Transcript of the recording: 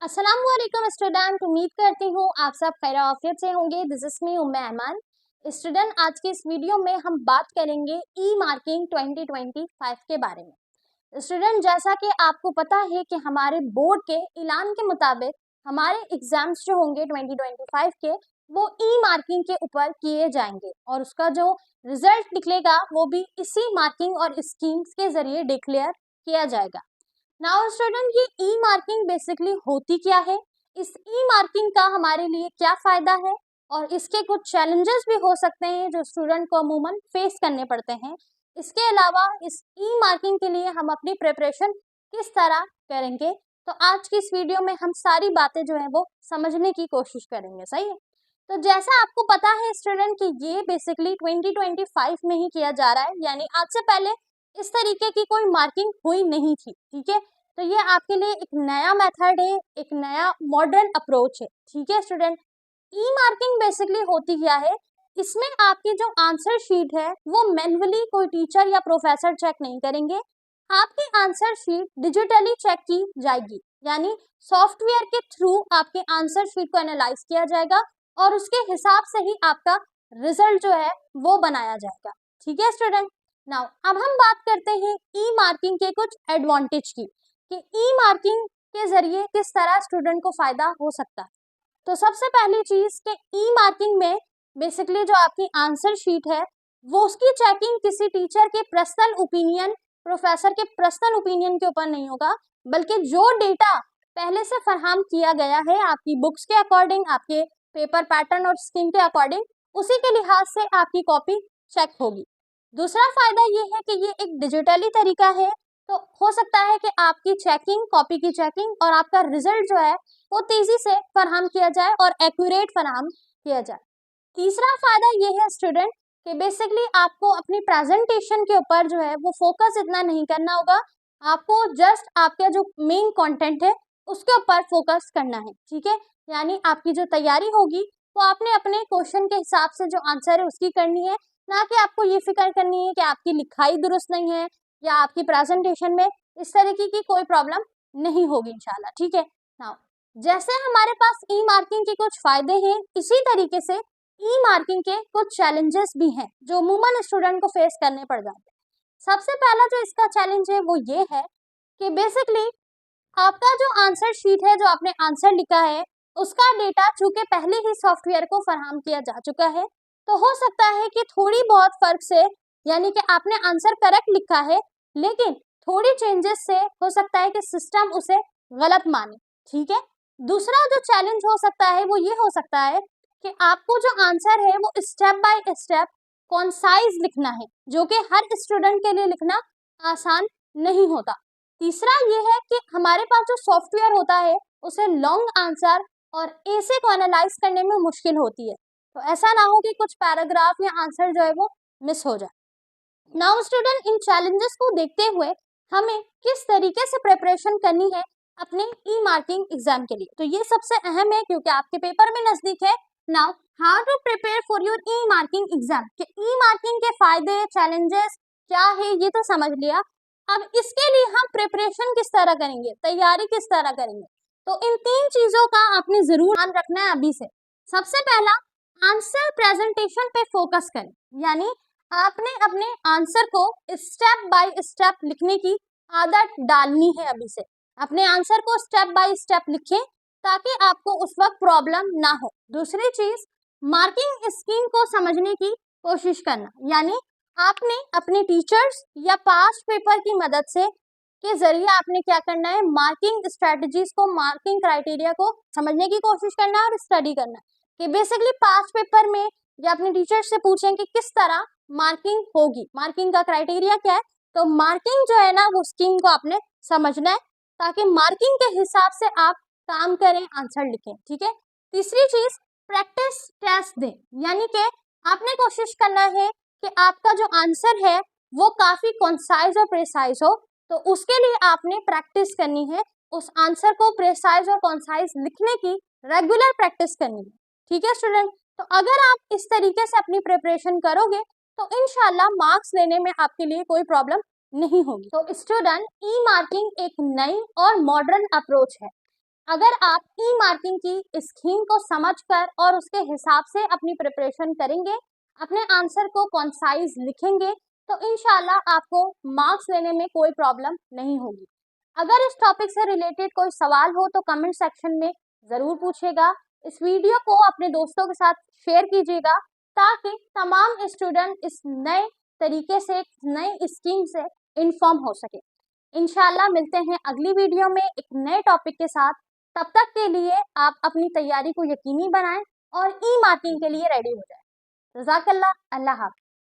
अस्सलामुअलैकुम स्टूडेंट, उम्मीद करती हूँ आप सब खैर आफियत से होंगे। This is me Umme ऐमान। Student, आज के इस वीडियो में हम बात करेंगे ई मार्किंग 2025 के बारे में। स्टूडेंट, जैसा कि आपको पता है कि हमारे बोर्ड के ऐलान के मुताबिक हमारे एग्जाम्स जो होंगे 2025 के वो ई मार्किंग के ऊपर किए जाएंगे और उसका जो रिजल्ट निकलेगा वो भी इसी मार्किंग और स्कीम्स के जरिए डिक्लेयर किया जाएगा। नाउ स्टूडेंट, ये ई मार्किंग बेसिकली होती क्या है, इस ई मार्किंग का हमारे लिए क्या फायदा है और इसके कुछ चैलेंजेस भी हो सकते हैं जो स्टूडेंट को अमूमन फेस करने पड़ते हैं। इसके अलावा इस ई मार्किंग के लिए हम अपनी प्रिपरेशन किस तरह करेंगे, तो आज की इस वीडियो में हम सारी बातें जो है वो समझने की कोशिश करेंगे। सही है, तो जैसा आपको पता है स्टूडेंट कि ये बेसिकली 2025 में ही किया जा रहा है, यानी आज से पहले इस तरीके की कोई मार्किंग हुई नहीं थी। ठीक है, तो ये आपके लिए एक नया मेथड है, एक नया मॉडर्न अप्रोच है। ठीक है स्टूडेंट, ई मार्किंग बेसिकली होती क्या है, इसमें आपकी जो आंसर शीट है वो मैन्युअली कोई टीचर या प्रोफेसर चेक नहीं करेंगे। आपकी आंसर शीट डिजिटली चेक की जाएगी, यानी सॉफ्टवेयर के थ्रू आपके आंसर शीट को एनालाइज किया जाएगा और उसके हिसाब से ही आपका रिजल्ट जो है वो बनाया जाएगा। ठीक है स्टूडेंट, नाउ अब हम बात करते हैं ई मार्किंग के कुछ एडवांटेज की कि ई मार्किंग के जरिए किस तरह स्टूडेंट को फायदा हो सकता है। तो सबसे पहली चीज कि ई मार्किंग में बेसिकली जो आपकी आंसर शीट है वो उसकी चेकिंग किसी टीचर के पर्सनल ओपिनियन, प्रोफेसर के पर्सनल ओपिनियन के ऊपर नहीं होगा, बल्कि जो डेटा पहले से फराहम किया गया है आपकी बुक्स के अकॉर्डिंग, आपके पेपर पैटर्न और स्कीम के अकॉर्डिंग, उसी के लिहाज से आपकी कॉपी चेक होगी। दूसरा फायदा ये है कि ये एक डिजिटली तरीका है, तो हो सकता है कि आपकी चेकिंग, कॉपी की चेकिंग और आपका रिजल्ट जो है वो तेजी से फराहम किया जाए और एक्यूरेट फराहम किया जाए। तीसरा फायदा ये है स्टूडेंट कि बेसिकली आपको अपनी प्रेजेंटेशन के ऊपर जो है वो फोकस इतना नहीं करना होगा, आपको जस्ट आपका जो मेन कंटेंट है उसके ऊपर फोकस करना है। ठीक है, यानी आपकी जो तैयारी होगी वो आपने अपने क्वेश्चन के हिसाब से जो आंसर है उसकी करनी है, ना कि आपको ये फिक्र करनी है कि आपकी लिखाई दुरुस्त नहीं है या आपकी प्रेजेंटेशन में इस तरीके की कोई प्रॉब्लम नहीं होगी इंशाल्लाह। ठीक है, नाउ जैसे हमारे पास ई मार्किंग के कुछ फायदे हैं, इसी तरीके से ई मार्किंग के कुछ चैलेंजेस भी हैं जो अमूमन स्टूडेंट को फेस करने पड़ जाते हैं। सबसे पहला जो इसका चैलेंज है वो ये है कि बेसिकली आपका जो आंसर शीट है, जो आपने आंसर लिखा है, उसका डेटा चूंकि पहले ही सॉफ्टवेयर को फराहम किया जा चुका है, तो हो सकता है कि थोड़ी बहुत फर्क से, यानी कि आपने आंसर करेक्ट लिखा है लेकिन थोड़ी चेंजेस से हो सकता है कि सिस्टम उसे गलत माने। ठीक है, दूसरा जो चैलेंज हो सकता है वो ये हो सकता है कि आपको जो आंसर है वो स्टेप बाय स्टेप कॉन्साइज लिखना है, जो कि हर स्टूडेंट के लिए लिखना आसान नहीं होता। तीसरा ये है कि हमारे पास जो सॉफ्टवेयर होता है उसे लॉन्ग आंसर और ऐसे को एनालाइज करने में मुश्किल होती है, तो ऐसा ना हो कि कुछ पैराग्राफ या आंसर जो है वो मिस हो जाए। नाउ स्टूडेंट, इन चैलेंजेस को देखते हुए हमें किस तरीके से प्रिपरेशन करनी है अपने ई मार्किंग एग्जाम के लिए, तो ये सबसे अहम है क्योंकि आपके पेपर में नजदीक है। Now how to prepare for your e marking exam, कि ई मार्किंग के फायदे, चैलेंजेस क्या है ये तो समझ लिया। अब इसके लिए हम प्रिपरेशन किस तरह करेंगे, तैयारी किस तरह करेंगे, तो इन तीन चीजों का आपने जरूर ध्यान रखना है अभी से। सबसे पहला, आंसर प्रेजेंटेशन पे फोकस करें, यानी आपने अपने आंसर को स्टेप बाय स्टेप लिखने की आदत डालनी है अभी से। अपने आंसर को स्टेप बाय स्टेप लिखें ताकि आपको उस वक्त प्रॉब्लम ना हो। दूसरी चीज, मार्किंग स्कीम को समझने की कोशिश करना, यानी आपने अपने टीचर्स या पास्ट पेपर की मदद से के जरिए आपने क्या करना है, मार्किंग स्ट्रेटजीज को, मार्किंग क्राइटेरिया को समझने की कोशिश करना है और स्टडी करना है कि बेसिकली पास्ट पेपर में या अपने टीचर से पूछें कि किस तरह मार्किंग होगी, मार्किंग का क्राइटेरिया क्या है। तो मार्किंग जो है ना वो स्कीम को आपने समझना है ताकि मार्किंग के हिसाब से आप काम करें, आंसर लिखें। ठीक है, तीसरी चीज, प्रैक्टिस टेस्ट दें, यानी कि आपने कोशिश करना है कि आपका जो आंसर है वो काफी कंसाइज और प्रिसाइज हो, तो उसके लिए आपने प्रैक्टिस करनी है, उस आंसर को प्रिसाइज और कंसाइज लिखने की रेगुलर प्रैक्टिस करनी है। ठीक है स्टूडेंट, तो अगर आप इस तरीके से अपनी प्रिपरेशन करोगे तो इंशाल्लाह मार्क्स लेने में आपके लिए कोई प्रॉब्लम नहीं होगी। तो स्टूडेंट, ई मार्किंग एक नई और मॉडर्न अप्रोच है अगर आप ई मार्किंग की स्कीम को समझकर और उसके हिसाब से अपनी प्रिपरेशन करेंगे, अपने आंसर को कॉन्साइज लिखेंगे, तो इंशाल्लाह आपको मार्क्स लेने में कोई प्रॉब्लम नहीं होगी। अगर इस टॉपिक से रिलेटेड कोई सवाल हो तो कमेंट सेक्शन में ज़रूर पूछिएगा। इस वीडियो को अपने दोस्तों के साथ शेयर कीजिएगा ताकि तमाम स्टूडेंट इस नए तरीके से, नई स्कीम से इन्फॉर्म हो सके। इंशाल्लाह मिलते हैं अगली वीडियो में एक नए टॉपिक के साथ। तब तक के लिए आप अपनी तैयारी को यकीनी बनाएं और ई मार्किंग के लिए रेडी हो जाएं। जज़ाकल्लाह, अल्लाह हाफ़िज़।